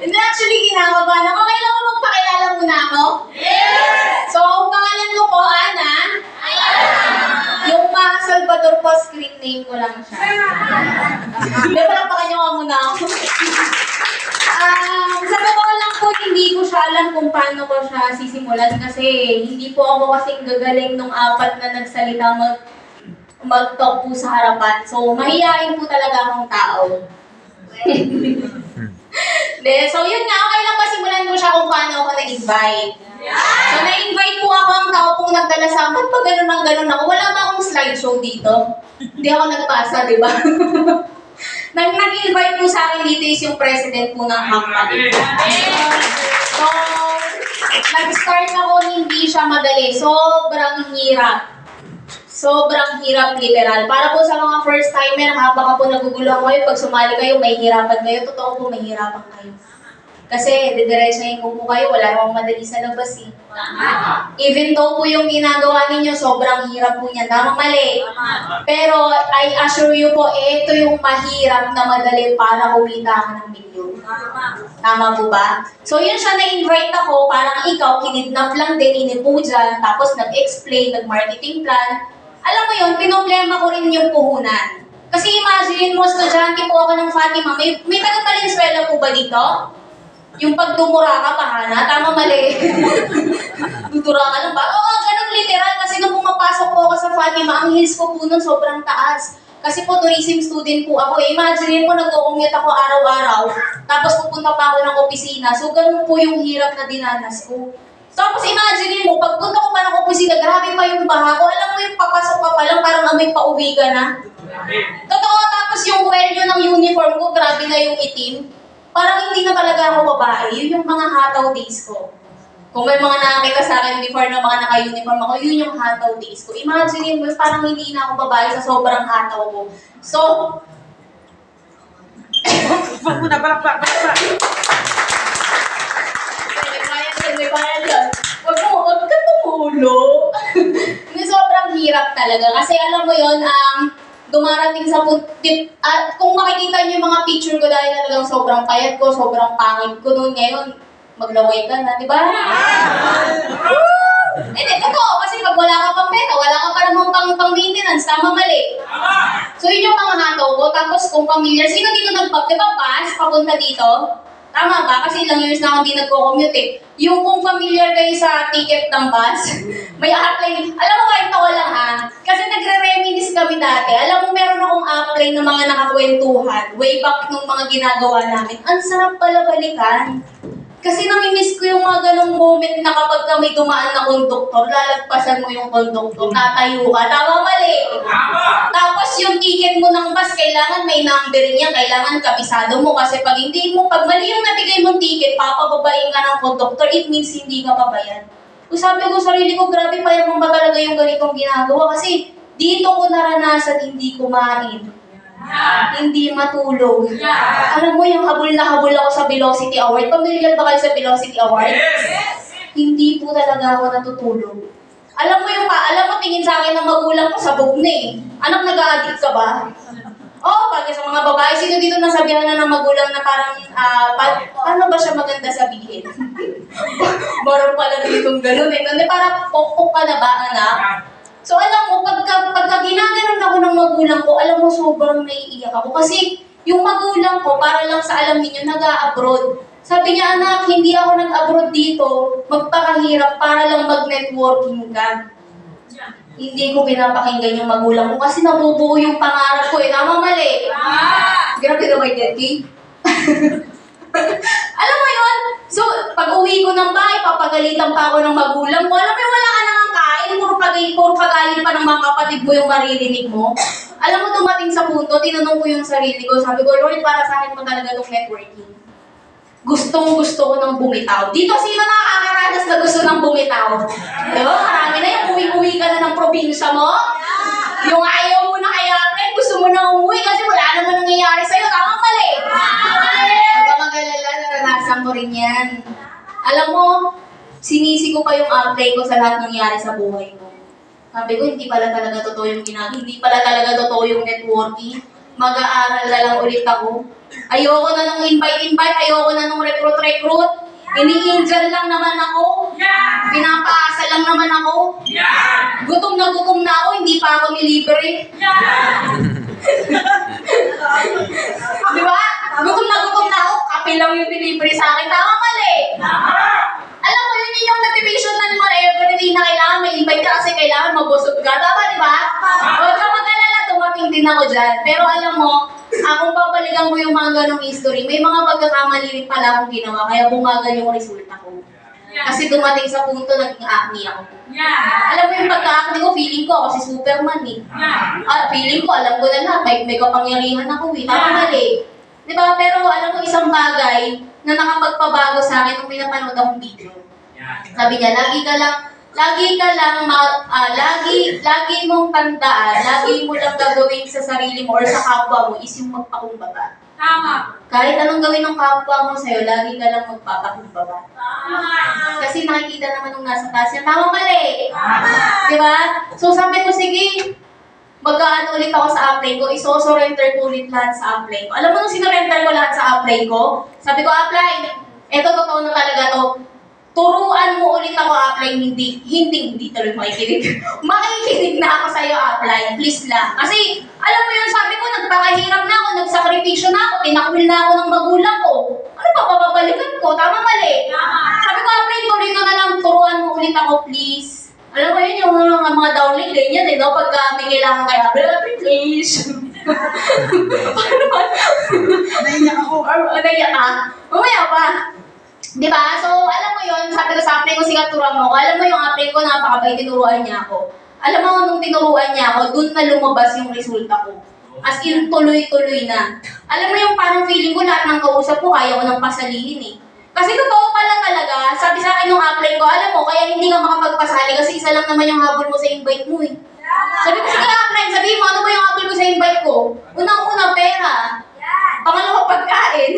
Hindi, actually, kinakabahan ako. Okay lang mo magpakilala muna ako? Yes! So, ang pangalan ko po, Ana. Yung mga Salvador po, screen name ko lang siya. Hindi, palapakan niyo ka muna ako. Sa totoo lang po, hindi ko siya alam kung paano ko siya sisimulan kasi hindi po ako kasing gagaling nung apat na nagsalita mag-talk po sa harapan. So, mahihain po talaga akong tao. So yun nga, okay lang ba simulan ko siya kung paano ako nag-invite? So, na-invite po ako ang tao pong nagdala sa akin. Pag ganun ang ganun ako, wala ba akong slideshow dito? Hindi ako nagpasa, di ba? Nag-invite po sa akin dito is yung president po ng company. So, nag-start ako, hindi siya madali. Sobrang hirap. Sobrang hirap, literal. Para po sa mga first-timer, habang po naguguluhan kayo, pag sumali kayo, may hirapan kayo. Totoo po, may hirapan kayo. Kasi, didiretsahin ko po kayo, wala namang madali sa labas eh. Even though po yung ginagawa ninyo, sobrang hirap po niyan. Tama, mali. Pero, I assure you po, ito yung mahirap na madali para kumita ka ng milyon. Tama po ba? So, yun siya na-invite ako, parang ikaw, kinidnap lang din, inipo dyan, tapos nag-explain, nag-marketing plan. Alam mo yun, pinoblema ko rin yung puhunan. Kasi imagine mo, estudyante po ako ng Fatima, may taga-Valenzuela po ba dito? Yung pag dumura ka, mahana, tama mali. Dudura ka lang ba? Oo, ganun literal. Kasi nung pumapasok po ako sa Fatima, ang hills ko po nun sobrang taas. Kasi po tourism student po ako. Imagine mo, nag-commute ako araw-araw. Tapos pupunta pa ako ng opisina. So, ganun po yung hirap na dinanas ko. Tapos imagine mo, pagpunta ko pa ng opisina, grabe pa yung baha ko. Alam mo yung papasok ka pa lang, parang amoy pauwi ka na. Totoo, tapos yung kwelyo ng uniform ko, grabe na yung itim. Parang hindi na talaga ako babae. Yun yung mga hataw days ko. Kung may mga nakakita sa akin before na mga naka-uniform ako, yun yung hataw days ko. Imagine mo, parang hindi na ako babae sa sobrang hataw ko. So, Wag mo na, balakpak. may bayan dyan. Wag ka tumulo. Hindi, sobrang hirap talaga. Kasi alam mo yun, dumarating sa puntit, at kung makikita niyo yung mga picture ko dahil talagang sobrang payat ko, sobrang pangit ko noon ngayon, maglaway ka na, di ba? Hindi, totoo, kasi pag wala ka pang pera, wala ka pa namang pang-maintenance, tama mali. So yun yung mga hataw ko, tapos kung familiar, sino dito nagpapabas, papunta dito? Tama ba? Kasi ilang years na ako hindi nagko-commute eh. Yung kung familiar kayo sa ticket ng bus, may apply. Alam mo kahit ako lang ha, kasi nagre-reminis kami dati. Alam mo meron akong apply ng mga nakakwentuhan, way back nung mga ginagawa namin. Ang sarap pala balikan. Kasi namimiss ko yung mga ganong moment na kapag kami dumaan na konduktor, lalagpasan mo yung konduktor, tatayo ka, tama mali. Tapos yung ticket mo ng bus, kailangan may number niya, kailangan kabisado mo kasi pag mali yung nabigay mong ticket, papababain ka ng konduktor, it means hindi ka pabayad. Kung sabi ko sarili ko, grabe pa yung ba talaga yung ganitong ginagawa kasi dito ko naranasan hindi kumain. Hindi matulog. Alam mo yung habol na habol ako sa Velocity Award. Pamilyar ba kayo sa Velocity Award? Yes! Hindi po talaga ako natutulog. Alam mo tingin sa akin ng magulang ko sabog na eh. Anak, nag-a-addict ka ba? Oo, bagay sa mga babae. Sino dito nasabihan na ng magulang na parang, paano ba siya maganda sabihin? Marang pala ditong gano'n eh. Kasi parang pokpok ka na ba, anak? So alam mo, pagka ginaganon ako ng magulang ko, alam mo, sobrang naiiyak ako. Kasi yung magulang ko, para lang sa alam niyo, nag-a-abroad. Sabi niya, anak, hindi ako nag-abroad dito, magpakahirap para lang mag-networking ka. Hindi ko pinapakinggan yung magulang ko kasi nabubuo yung pangarap ko eh. Tama mali? Grabe na may daddy. Alam mo yun? So, pag uwi ko ng bahay, papagalitan pa ako ng magulang ko. Alam mo, wala ka nang kain, puro pagaling pa ng mga kapatid mo yung maririnig mo. Alam mo, dumating sa punto, tinanong ko yung sarili ko. Sabi ko, Lord, para sa akin mo talaga itong networking. Gustong-gusto ko ng bumitaw. Dito, sino nakakaranas na gusto ng bumitaw? Diba? Marami na yung uwi-uwi ka na ng probinsya mo. Yung ayaw mo na kaya, friend, gusto mo na umuwi kasi wala naman nangyayari sa'yo. Tama mali. Huwag ka mag-alala, naranasan ko rin yan. Alam mo, sinisi ko pa yung apply ko sa lahat nangyari sa buhay ko. Sabi ko, hindi pala talaga totoo yung ginagawa. Hindi pala talaga totoo yung networking. Mag-aaral na lang ulit ako. Ayoko na nung invite, ayoko na nung recruit recruit. Ini-angel lang naman ako. Pinapaasa lang naman ako. Gutom na ako, hindi pa ako nilibre. Di ba? Gutom na ako, kape lang yung delivery sa akin. Tama mali. Alam mo, yun yung motivational mo everyday na kailangan may invite ka kasi kailangan mabusog ka. Tama, di ba? Huwag ka mag-alala, dumating din ako dyan. Pero alam mo, kung babalikan ko yung mga ganong history, may mga pagkakamali rin pala akong ginawa, kaya bumagal yung resulta ko. Kasi dumating sa punto, naging acne ako. Alam mo yung pagka-acne ko, feeling ko ako si Superman eh. Feeling ko, alam ko na lahat, may kapangyarihan ako eh. Tama mali. Di ba? Pero alam mo, isang bagay na nakapagpabago sa akin nung pinapanood akong video. Sabi niya, lagi mong tandaan, lagi mo lang gagawin sa sarili mo or sa kapwa mo is yung magpakumbaba. Tama. Kahit anong gawin ng kapwa mo sa'yo, lagi ka lang magpapakumbaba. Kasi nakikita naman nung nasa taas yan, tama mali. Diba? So sabi ko, sige, mag-ano ulit ako sa apply ko, iso-surrender ko ulit lahat sa apply ko. Alam mo nung sinurrender ko lahat sa apply ko? Sabi ko, apply, eto totoo na talaga to. Turuan mo ulit ako apply, hindi tuloy makikinig. Makikinig na ako sa'yo apply, please lang. Kasi, alam mo yun, sabi ko, nagpakahirap na ako, nagsakripisyo na ako, tinakwil na ako ng magulang ko. Ano pa, papabalikan ko? Tama mali. Sabi ko, apply, tuloy ko na lang, turuan mo ulit ako, please. Alam mo yun, yung mga downlink, ganyan eh, no? Pagka may kailangan kayo, apply, please. Naiyak ako. Naiyak ka? Mamaya pa. Diba? So, alam mo yun, sabi ko sa apply ko, sigat turuan mo ko. Alam mo yung apply ko, napakabay, tinuruan niya ako. Alam mo, nung tinuruan niya ako, dun na lumabas yung resulta ko. As in, tuloy-tuloy na. Alam mo yung parang feeling ko, lahat ng kausap ko, kaya ko nang pasalihin eh. Kasi totoo pala talaga, sabi sa akin nung apply ko, alam mo, kaya hindi ka makapagpasali kasi isa lang naman yung habol mo sa invite mo eh. Sabi ko, sige apply, sabihin mo, ano ba yung habol mo sa invite ko? Unang-una, pera. Pangalawa, pagkain.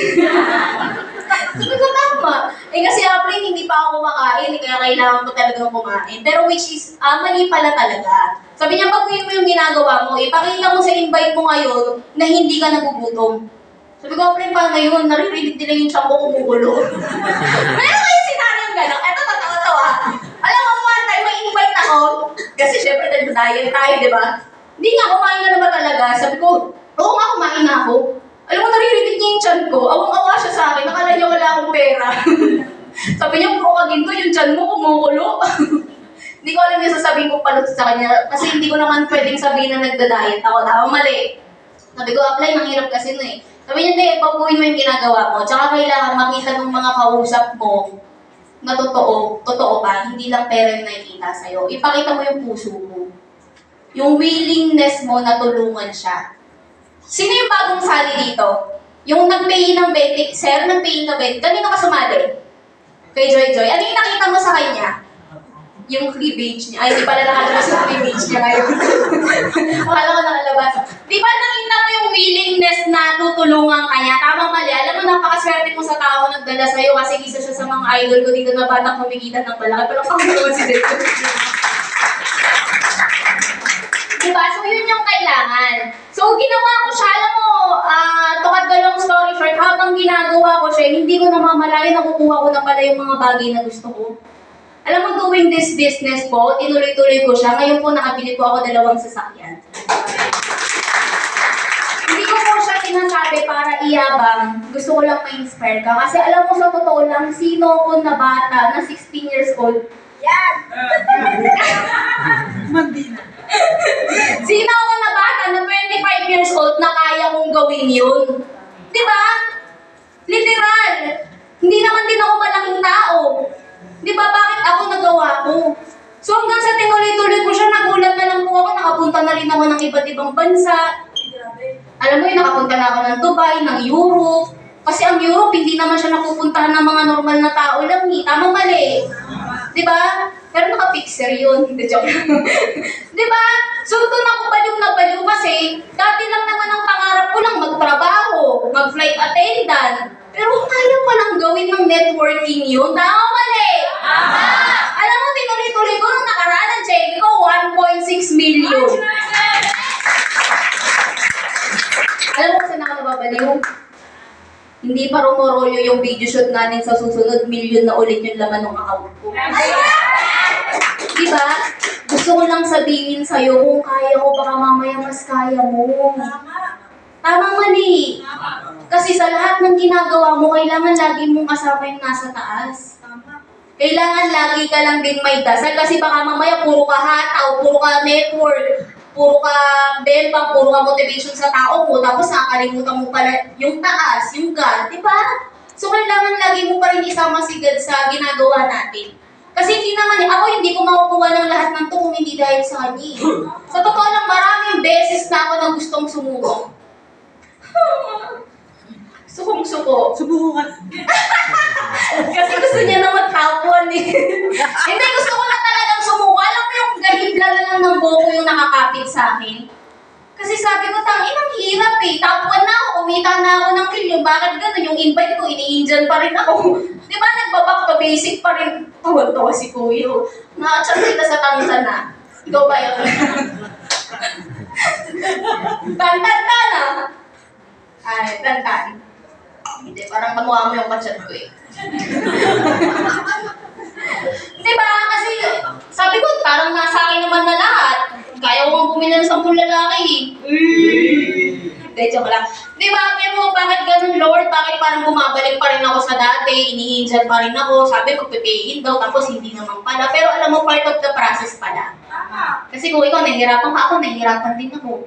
Sabi ko, tama. Kasi apply, hindi pa ako kumakain, kaya kailangan ko talagang kumain. Pero which is, mali pala talaga. Sabi niya, baguhin mo yung ginagawa mo, ipakita mo sa invite mo ngayon na hindi ka nagugutom. Sabi ko, apply, paano yun? Naririnig nila yung siyang ko kumukulo. Meron kayo senaryo gano'n? Eto, totoo to ah. Alam mo, one time, may invite ako. Kasi syempre, nag-diet tayo, di ba? Hindi nga, kumain ka na ba talaga? Sabi ko, oo nga, kumain na ako. Alam mo, naririnig niya yung tiyan ko. Awang-awa siya sa akin. Nakala niya wala akong pera. Sabi niya, puro ka ginto, yung tiyan mo kumukulo. Hindi ko alam yung sasabihin ko palut sa kanya. Kasi hindi ko naman pwedeng sabihin na nagda-diet ako. Tama, mali. Sabi ko, apply, nanghirap kasi no eh. Sabi niya, hindi, baguhin mo yung ginagawa mo. Tsaka kailangan makita ng mga kausap mo na totoo ka. Hindi lang pera yung nakikita sa'yo. Ipakita mo yung puso mo. Yung willingness mo na tulungan siya. Sino yung bagong sali dito? Yung nag-pay ng 20, sir, nag-pay ng 20. Kanino ka sumali? Kay Joy. Ano yung nakita mo sa kanya? Yung cleavage niya. Ay, di pala nakalabas yung cleavage niya ngayon. Akala ko nakalabas. Di ba nakita mo yung willingness na tutulungan kanya? Tama mali. Alam mo, napakaswerte mo sa tao nagdala sa'yo kasi isa siya sa mga idol ko dito na batang kumikitan ng malaki. Pero pangalaman si Dito. Diba? So, yun yung kailangan. So, ginawa ko siya, alam mo, to cut the long story short, habang ginagawa ko siya, hindi ko namamalayan, nakukuha ko na pala yung mga bagay na gusto ko. Alam mo, doing this business po, tinuloy-tuloy ko siya. Ngayon po, nakabili po ako 2 sasakyan. Hindi ko po siya sinasabi para iyabang. Gusto ko lang ma-inspire ka. Kasi alam mo, sa totoo lang, sino ko na bata na 16 years old? Yan! Mandina. Sino ako na bata na 25 years old na kaya kong gawin yun? Diba? Literal. Hindi naman din ako malaking tao. Diba? Bakit ako nagawa ko? So hanggang sa tinuloy-tuloy ko siya, nagulat na lang po ako, nakapunta na rin ako ng iba't ibang bansa. Alam mo yun, nakapunta na ako ng Dubai, ng Europe. Kasi ang Europe, hindi naman siya napupuntahan ng mga normal na tao lang eh. Tama mali. Diba? Pero naka-fixer yun. Hindi, joke. Diba? So, doon ako baliw na baliw kasi dati lang naman ang pangarap ko lang magtrabaho, mag-flight attendant. Pero kaya palang gawin ng networking yun. Tama mali. Alam mo, tinuloy-tuloy ko nung nakaraan ang check ko, 1.6 million. Alam mo kung saan ako nababaliw? Hindi pa rumorolyo yung video shoot natin sa susunod, million na ulit yung laman ng account ko. Diba? Gusto ko lang sabihin sa'yo, kung kaya ko, baka mamaya mas kaya mo. Tama mali. Kasi sa lahat ng ginagawa mo, kailangan lagi mong kasama yung nasa taas. Kailangan lagi ka lang din may dasal kasi baka mamaya puro ka hataw, puro ka network, puro ka bembang, puro ka motivation sa tao mo, tapos nakakalimutan mo pala yung taas, yung God, di ba? So kailangan lagi mo pa rin isama si God sa ginagawa natin. Kasi hindi naman, ako hindi ko makukuha ng lahat ng to kung hindi dahil sa kanya. Sa totoo lang, maraming beses na ako na gustong sumubok. Sukong-suko. Subukan. Kasi gusto niya na magtapon eh. Hindi, gusto ko na talagang sumuko. Alam mo yung gahibla na lang ng buko yung nakakapit sa akin. Kasi sabi ko, inang hirap eh. Tapuan na ako, kumita na ako ng milyon. Bakit gano'n? Yung invite ko, ini-Indian pa rin ako. Di ba nagbaback to basic pa rin? Tawag-tawa si Kuya. Nakachat kita sa tangta na. Ikaw ba yun? Tantan na. Ay, tantan. Hindi, parang kamukha mo yung kachat ko eh. Diba? Kasi sabi ko, parang nasa akin naman na lahat. Kaya ko mang bumili ng 10 lalaki eh. Hindi, joke lang. Diba? Pero bakit ganun, Lord? Bakit parang bumabalik pa rin ako sa dati? Iniinjan pa rin ako. Sabi ko, pipiin daw. Tapos hindi naman pala. Pero alam mo, part of the process pala. Kasi kung ikaw, nahihirapan ka ako, nahihirapan din ako.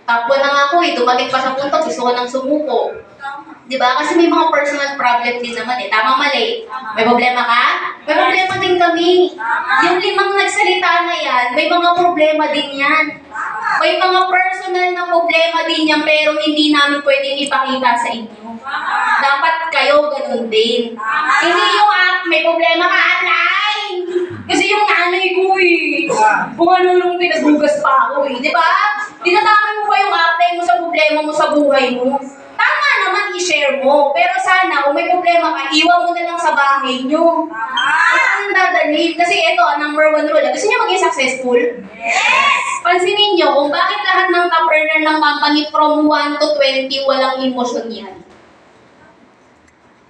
Tapos na nga ako eh. Dumating pa sa punto, gusto ko nang sumuko. Diba? Kasi may mga personal problem din naman eh. Tama mali? May problema ka? May problema din kami. Yung 5 nagsalita na yan, may mga problema din yan. May mga personal na problema din yan, pero hindi namin pwedeng ipakita sa inyo. Dapat kayo ganun din. Hindi yung may problema ka, apply! Kasi yung nanay ko eh. Kung ano nung pinagugas pa ako eh. Diba? Dinadamay mo pa yung apply mo sa problema mo sa buhay mo. Tama naman i-share mo. Pero sana, kung may problema ka, iwan mo na lang sa bahay nyo. Huwag kang dadalhin. Kasi ito, number 1 rule. Gusto niyo maging successful? Yes! Pansinin nyo, kung bakit lahat ng top earner ng company from 1 to 20, walang emosyon yan.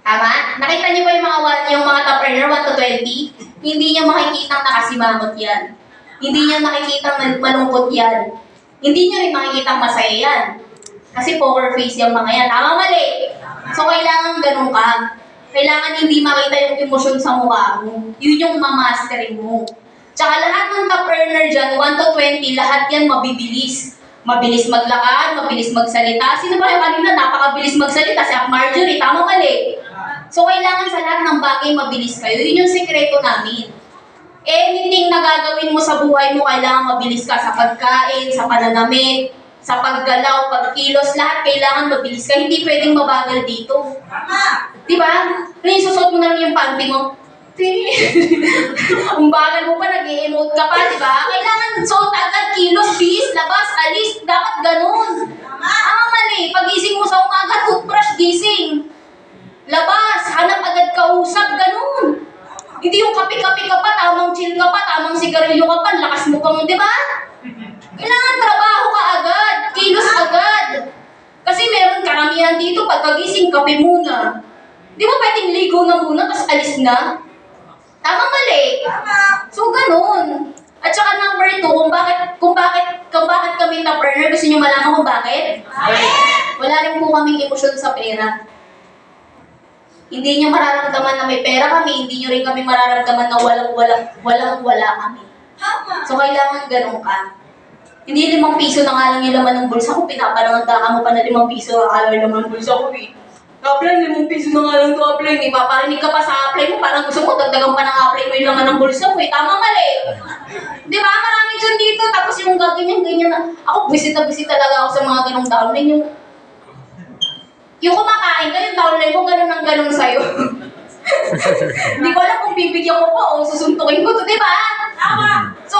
Tama? Nakita niyo ba yung mga top earner 1 to 20? Hindi niyo makikita nakasimangot yan. Hindi niyo makikita malungkot yan. Hindi niyo rin makikita masaya yan. Kasi poker face yung mga yan. Tama mali. So, kailangan ganun ka. Kailangan hindi makita yung emosyon sa mukha mo. Yun yung mamasterin mo. Tsaka lahat ng top earner dyan, 1 to 20, lahat yan mabibilis. Mabilis maglakad, mabilis magsalita. Sino ba yung kanina? Napakabilis magsalita. Si Marjorie, tama mali. So, kailangan sa lahat ng bagay mabilis kayo. Yun yung sekreto namin. Anything na gagawin mo sa buhay mo, kailangan mabilis ka sa pagkain, sa pananamit, sa paggalaw, pagkilos, lahat kailangan mabilis ka. Hindi pwedeng mabagal dito. Diba? Kaya susot mo na lang yung panty mo. Ang bagal mo pa, nag-e-emote ka pa, diba? Kailangan suot agad, kilos, bis, labas, alis, dapat ganun. Mali. Pagising mo sa umaga, toothbrush, gising. Labas, hanap agad kausap, ganun. Hindi yung kape-kape ka pa, tamang chill ka pa, tamang sigarilyo ka pa, lakas mo pang, di ba? Kailangan trabaho ka agad, kilos agad. Kasi meron karamihan dito, pagkagising, kape muna. Di ba pwedeng ligo na muna, tapos alis na? Tama mali. So, ganun. At saka number 2, kung bakit kami top earner, gusto nyo malaman kung bakit? Wala rin po kaming emosyon sa pera. Hindi nyo mararamdaman na may pera kami, hindi nyo rin kami mararamdaman na walang-wala kami. So, kailangan ganun ka. Hindi 5 piso na nga lang yung laman ng bulsa ko, pinapalangandakan mo pa na 5 piso ang alam yung laman ng bulsa ko eh. Apply, 5 piso na nga lang ito apply. Ipaparinig ka pa sa apply mo, parang gusto mo, dagdagan pa ng apply mo yung laman ng bulsa mo eh. Tama mali. Di ba? Marami dyan dito, tapos yung ganyan na. Ako, bisita-bisita talaga ako sa mga ganong downline. Yung kumakain ka, yung downline mo, ganun ang ganun sa'yo. Hindi ko alam kung bibigyan ko pa o susuntukin ko to, di ba? Tama! So,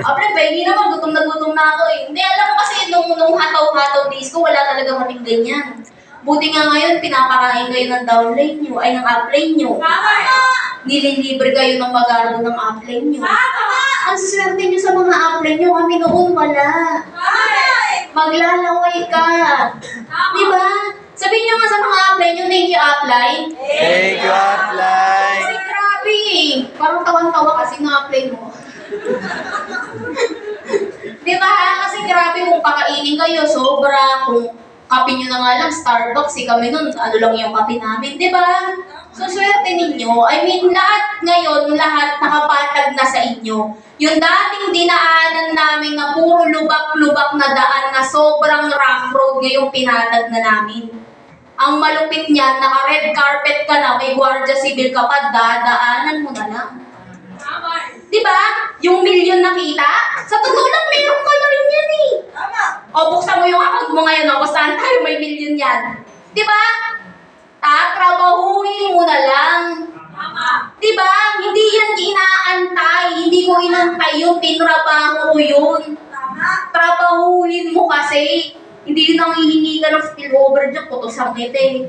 apre, baby naman, gutom na ako eh. Hindi, alam mo kasi nung hataw-hataw days ko, wala talaga kaming ganyan. Buti nga ngayon, pinapakain kayo ng downline nyo, ay ng upline nyo. Nililibre kayo ng magardo ng upline nyo. Ang swerte nyo sa mga upline nyo, kami noon wala. Maglalaway ka. Di ba? Sabihin nyo nga sa mga apply nyo, thank you apply. Thank you, apply. Kasi grabe eh. Parang tawan-tawa kasi na-apply mo. Di ba? Kasi grabe kung kakainin kayo, sobra. Kung kape nyo na nga lang, Starbucks, kami nun, ano lang yung kape namin, di ba? So, swerte ninyo. I mean, lahat ngayon, lahat nakapatag na sa inyo. Yung dating dinaanan namin na puro lubak-lubak na daan na sobrang rough road, ngayong pinatag na namin. Ang malupit niyan, naka-red carpet ka na, may gwardiya civil ka pa, dadaanan mo na lang. Di ba? Yung milyon na kita, sa totoo lang, meron ka na rin yan eh. Tama. O, buksan mo yung account mo ngayon, o, saan tayo may milyon yan. Di ba? Tatrabahuin mo na lang. Di ba? Hindi yan inaantay. Hindi ko inantay yun, tinrabaho ko yun. Trabahuin mo kasi. Hindi yun ang hihingi ka ng spillover dyan, putos ang ngiti.